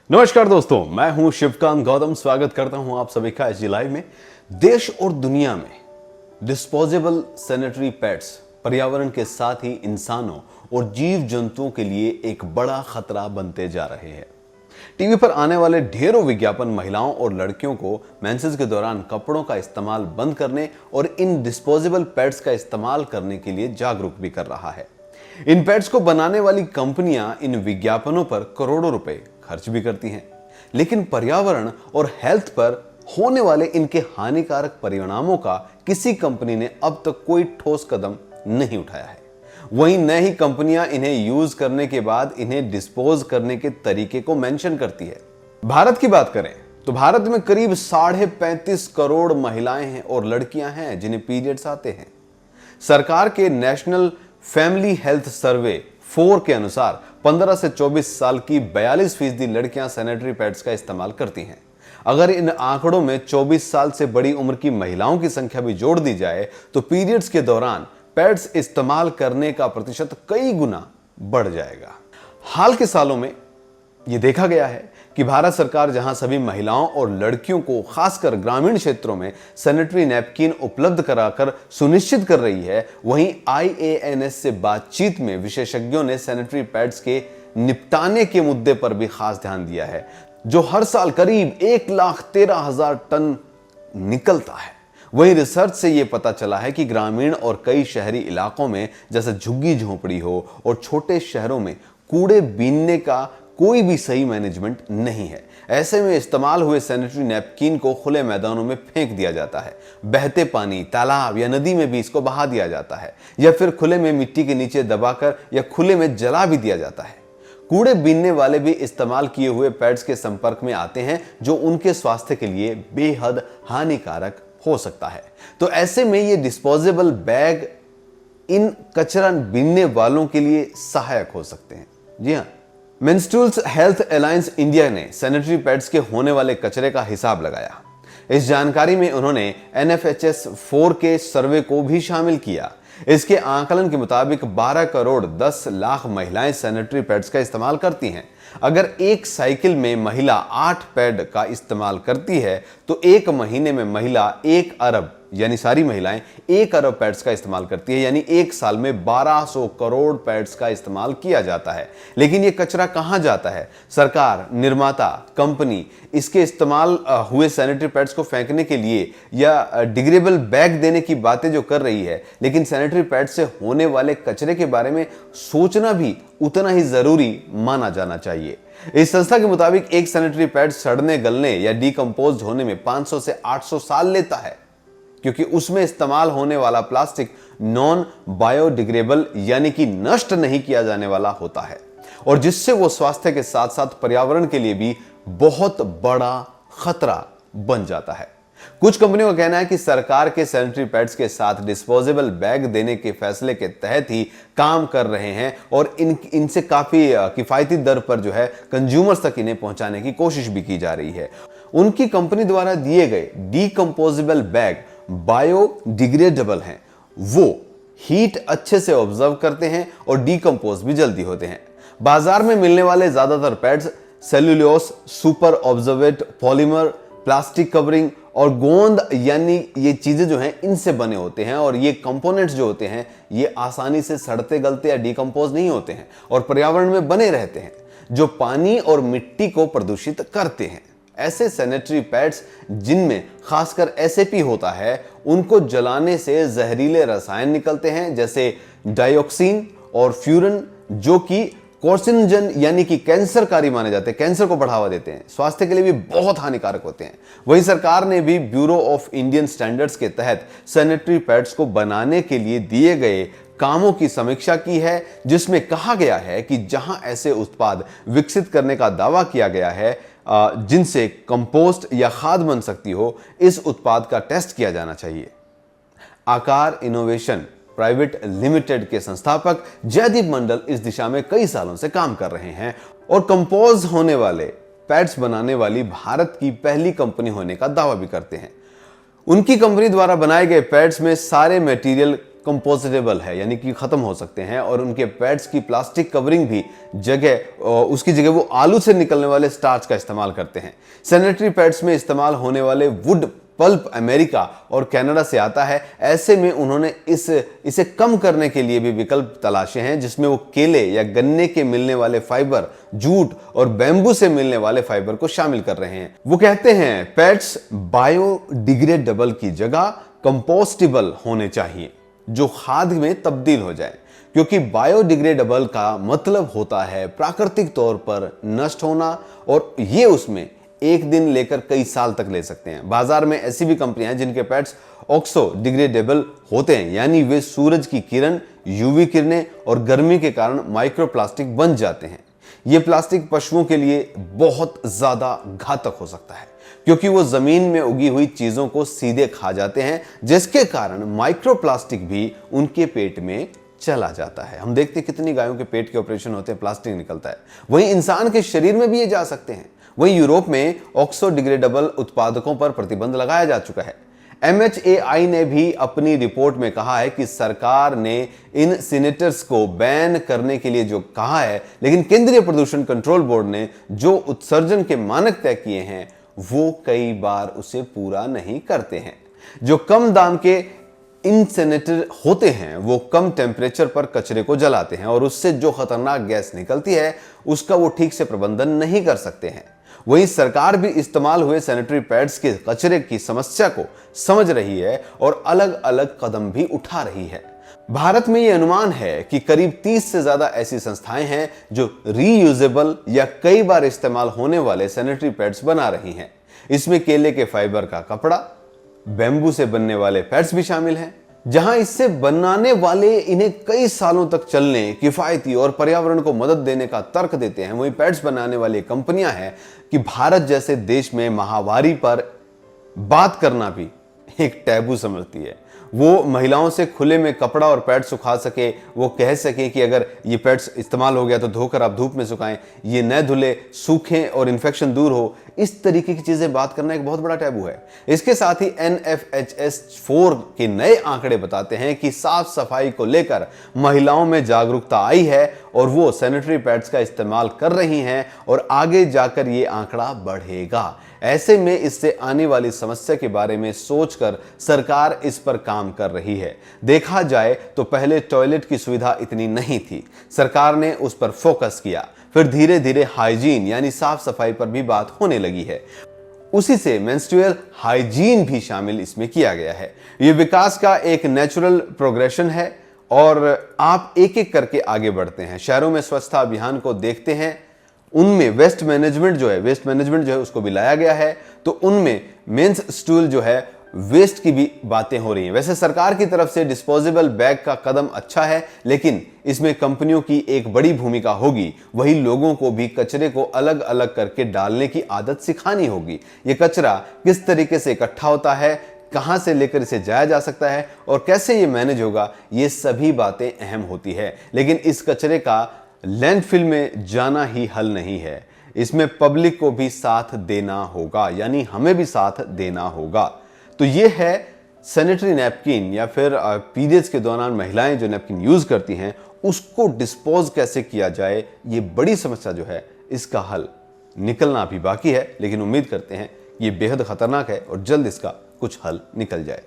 नमस्कार दोस्तों, मैं हूं शिवकांत गौतम। स्वागत करता हूं आप सभी का एसजी लाइव में। देश और दुनिया में डिस्पोजेबल सैनिटरी पैड्स पर्यावरण के साथ ही इंसानों और जीव जंतुओं के लिए एक बड़ा खतरा बनते जा रहे हैं। टीवी पर आने वाले ढेरों विज्ञापन महिलाओं और लड़कियों को मेंसेस के दौरान कपड़ों का इस्तेमाल बंद करने और इन डिस्पोजेबल पैड्स का इस्तेमाल करने के लिए जागरूक भी कर रहा है। इन पैड्स को बनाने वाली कंपनियां इन विज्ञापनों पर करोड़ों रुपए खर्च भी करती हैं, लेकिन पर्यावरण और हेल्थ पर होने वाले इनके हानिकारक परिणामों का किसी कंपनी ने अब तक कोई ठोस कदम नहीं उठाया है। वहीं नई कंपनियां इन्हें यूज करने के बाद इन्हें डिस्पोज करने के तरीके को मेंशन करती है। भारत की बात करें तो भारत में करीब 35.5 करोड़ महिलाएं हैं और लड़कियां हैं जिन्हें पीरियड्स आते हैं। सरकार के नेशनल फैमिली हेल्थ सर्वे 4 के अनुसार 15 से 24 साल की 42% लड़कियां सैनिटरी पैड्स का इस्तेमाल करती हैं। अगर इन आंकड़ों में 24 साल से बड़ी उम्र की महिलाओं की संख्या भी जोड़ दी जाए तो पीरियड्स के दौरान पैड्स इस्तेमाल करने का प्रतिशत कई गुना बढ़ जाएगा। हाल के सालों में यह देखा गया है कि भारत सरकार जहां सभी महिलाओं और लड़कियों को खासकर ग्रामीण क्षेत्रों में सैनिटरी नैपकिन उपलब्ध कराकर सुनिश्चित कर रही है, वहीं IANS से बातचीत में विशेषज्ञों ने सैनिटरी पैड्स के निपटाने के मुद्दे पर भी खास ध्यान दिया है, जो हर साल करीब 1,13,000 टन निकलता है। वहीं रिसर्च से यह पता चला है कि ग्रामीण और कई शहरी इलाकों में जैसे झुग्गी झोंपड़ी हो और छोटे शहरों में कूड़े बीनने का कोई भी सही मैनेजमेंट नहीं है। ऐसे में इस्तेमाल हुए सैनिटरी नैपकिन को खुले मैदानों में फेंक दिया जाता है। बहते पानी, तालाब या नदी में भी इसको बहा दिया जाता है, या फिर खुले में मिट्टी के नीचे दबाकर या खुले में जला भी दिया जाता है। कूड़े बीनने वाले भी इस्तेमाल किए हुए पैड्स के संपर्क में आते हैं, जो उनके स्वास्थ्य के लिए बेहद हानिकारक हो सकता है। तो ऐसे में ये डिस्पोजेबल बैग इन कचरा बीनने वालों के लिए सहायक हो सकते हैं। जी हाँ, मेंस्ट्रुअल हेल्थ अलायंस इंडिया ने सैनिटरी पैड्स के होने वाले कचरे का हिसाब लगाया। इस जानकारी में उन्होंने NFHS 4 के सर्वे को भी शामिल किया। इसके आकलन के मुताबिक 12 करोड़ 10 लाख महिलाएं सैनिटरी पैड्स का इस्तेमाल करती हैं। अगर एक साइकिल में महिला 8 पैड का इस्तेमाल करती है तो एक महीने में महिला 1 अरब यानी सारी महिलाएं 1 अरब पैड्स का इस्तेमाल करती है, यानी एक साल में 1200 करोड़ पैड्स का इस्तेमाल किया जाता है। लेकिन यह कचरा कहां जाता है? सरकार, निर्माता, कंपनी इसके इस्तेमाल हुए सैनिटरी पैड्स को फेंकने के लिए या डिग्रेडेबल बैग देने की बातें जो कर रही है, लेकिन सैनिटरी पैड से होने वाले कचरे के बारे में सोचना भी उतना ही जरूरी माना जाना चाहिए। इस संस्था के मुताबिक एक सैनिटरी पैड सड़ने, गलने या डिकम्पोज होने में 500 से 800 साल लेता है, क्योंकि उसमें इस्तेमाल होने वाला प्लास्टिक नॉन बायोडिग्रेडेबल यानी कि नष्ट नहीं किया जाने वाला होता है, और जिससे वो स्वास्थ्य के साथ साथ पर्यावरण के लिए भी बहुत बड़ा खतरा बन जाता है। कुछ कंपनियों का कहना है कि सरकार के सैनिटरी पैड्स के साथ डिस्पोजेबल बैग देने के फैसले के तहत ही काम कर रहे हैं और इनसे काफी किफायती दर पर जो है कंज्यूमर्स तक इन्हें पहुंचाने की कोशिश भी की जा रही है। उनकी कंपनी द्वारा दिए गए डिकम्पोजेबल बैग बायोडिग्रेडेबल हैं, वो हीट अच्छे से ऑब्जर्व करते हैं और डिकम्पोज भी जल्दी होते हैं। बाजार में मिलने वाले ज्यादातर pads cellulose, super absorbent polymer, plastic covering और गोंद यानी ये चीजें जो हैं इनसे बने होते हैं, और ये कंपोनेंट्स जो होते हैं ये आसानी से सड़ते गलते या डिकम्पोज नहीं होते हैं और पर्यावरण में बने रहते हैं, जो पानी और मिट्टी को प्रदूषित करते हैं। ऐसे सैनिटरी पैड्स जिनमें खासकर SAP होता है, उनको जलाने से जहरीले रसायन निकलते हैं, जैसे डाइऑक्सिन और फ्यूरन, जो कि कार्सिनोजन यानी कि कैंसरकारी माने जाते हैं, कैंसर को बढ़ावा देते हैं, स्वास्थ्य के लिए भी बहुत हानिकारक होते हैं। वहीं सरकार ने भी ब्यूरो ऑफ इंडियन स्टैंडर्ड्स के तहत सैनिटरी पैड्स को बनाने के लिए दिए गए कामों की समीक्षा की है, जिसमें कहा गया है कि जहां ऐसे उत्पाद विकसित करने का दावा किया गया है जिनसे कंपोस्ट या खाद बन सकती हो, इस उत्पाद का टेस्ट किया जाना चाहिए। आकार इनोवेशन प्राइवेट लिमिटेड के संस्थापक जयदीप मंडल इस दिशा में कई सालों से काम कर रहे हैं और कंपोज होने वाले पैड्स बनाने वाली भारत की पहली कंपनी होने का दावा भी करते हैं। उनकी कंपनी द्वारा बनाए गए पैड्स में सारे मटेरियल कंपोजिटेबल है, यानी कि खत्म हो सकते हैं, और उनके पैड्स की प्लास्टिक कवरिंग भी उसकी जगह वो आलू से निकलने वाले स्टार्च का इस्तेमाल करते हैं। सैनिटरी पैड्स में इस्तेमाल होने वाले वुड पल्प अमेरिका और कनाडा से आता है। ऐसे में उन्होंने इसे कम करने के लिए भी विकल्प तलाशे हैं, जिसमें वो केले या गन्ने के मिलने वाले फाइबर, जूट और बैम्बू से मिलने वाले फाइबर को शामिल कर रहे हैं। वो कहते हैं पैड्स बायोडिग्रेडेबल की जगह कंपोस्टेबल होने चाहिए, जो खाद में तब्दील हो जाए, क्योंकि बायोडिग्रेडेबल का मतलब होता है प्राकृतिक तौर पर नष्ट होना, और ये उसमें एक दिन लेकर कई साल तक ले सकते हैं। बाजार में ऐसी भी कंपनियां हैं जिनके पैड्स ऑक्सो डिग्रेडेबल होते हैं, यानी वे सूरज की किरण, यूवी किरणें और गर्मी के कारण माइक्रोप्लास्टिक बन जाते हैं। ये प्लास्टिक पशुओं के लिए बहुत ज्यादा घातक हो सकता है, क्योंकि वो जमीन में उगी हुई चीजों को सीधे खा जाते हैं, जिसके कारण माइक्रोप्लास्टिक भी उनके पेट में चला जाता है। हम देखते हैं कितनी गायों के पेट के ऑपरेशन होते हैं, प्लास्टिक निकलता है। वहीं इंसान के शरीर में भी ये जा सकते हैं। वहीं यूरोप में ऑक्सो डिग्रेडेबल उत्पादकों पर प्रतिबंध लगाया जा चुका है। MHAI ने भी अपनी रिपोर्ट में कहा है कि सरकार ने इनसिनेटर्स को बैन करने के लिए जो कहा है, लेकिन केंद्रीय प्रदूषण कंट्रोल बोर्ड ने जो उत्सर्जन के मानक तय किए हैं वो कई बार उसे पूरा नहीं करते हैं। जो कम दाम के इंसिनेटर होते हैं वो कम टेम्परेचर पर कचरे को जलाते हैं, और उससे जो खतरनाक गैस निकलती है उसका वो ठीक से प्रबंधन नहीं कर सकते हैं। वहीं सरकार भी इस्तेमाल हुए सैनिटरी पैड्स के कचरे की समस्या को समझ रही है और अलग अलग कदम भी उठा रही है। भारत में यह अनुमान है कि करीब 30 से ज्यादा ऐसी संस्थाएं हैं जो रीयूजेबल या कई बार इस्तेमाल होने वाले सैनिटरी पैड्स बना रही हैं। इसमें केले के फाइबर का कपड़ा, बैम्बू से बनने वाले पैड्स भी शामिल हैं। जहां इससे बनाने वाले इन्हें कई सालों तक चलने, किफायती और पर्यावरण को मदद देने का तर्क देते हैं, वहीं पैड्स बनाने वाली कंपनियां हैं कि भारत जैसे देश में माहवारी पर बात करना भी एक टैबू समझती है। वो महिलाओं से खुले में कपड़ा और पैड सुखा सके, वो कह सके कि अगर ये पैड्स इस्तेमाल हो गया तो धोकर आप धूप में सुखाएं, ये न धुले, सूखें और इन्फेक्शन दूर हो, इस तरीके की चीजें बात करना एक बहुत बड़ा टैबू है। इसके साथ ही NFHS 4 के नए आंकड़े बताते हैं कि साफ सफाई को लेकर महिलाओं में जागरूकता आई है और वो सैनिटरी पैड्स का इस्तेमाल कर रही हैं, और आगे जाकर ये आंकड़ा बढ़ेगा। ऐसे में इससे आने वाली समस्या के बारे में सोचकर सरकार इस पर काम कर रही है। देखा जाए तो पहले टॉयलेट की सुविधा इतनी नहीं थी, सरकार ने उस पर फोकस किया, फिर धीरे धीरे हाइजीन यानी साफ सफाई पर भी बात होने लगी है। उसी से मेंस्ट्रुअल हाइजीन भी शामिल इसमें किया गया है। यह विकास का एक नेचुरल प्रोग्रेशन है और आप एक एक करके आगे बढ़ते हैं। शहरों में स्वच्छता अभियान को देखते हैं, उनमें वेस्ट मैनेजमेंट जो है उसको भी लाया गया है, तो उनमें मेंस स्टूल जो है वेस्ट की भी बातें हो रही हैं। वैसे सरकार की तरफ से डिस्पोजेबल बैग का कदम अच्छा है, लेकिन इसमें कंपनियों की एक बड़ी भूमिका होगी। वही लोगों को भी कचरे को अलग अलग करके डालने की आदत सिखानी होगी। ये कचरा किस तरीके से इकट्ठा होता है, कहां से लेकर इसे जाया जा सकता है और कैसे ये मैनेज होगा, ये सभी बातें अहम होती है। लेकिन इस कचरे का लैंडफिल में जाना ही हल नहीं है, इसमें पब्लिक को भी साथ देना होगा, यानी हमें भी साथ देना होगा। तो ये है सैनिटरी नैपकिन, या फिर पीरियड्स के दौरान महिलाएं जो नैपकिन यूज करती हैं उसको डिस्पोज कैसे किया जाए। ये बड़ी समस्या जो है इसका हल निकलना भी बाकी है, लेकिन उम्मीद करते हैं ये बेहद खतरनाक है और जल्द इसका कुछ हल निकल जाए।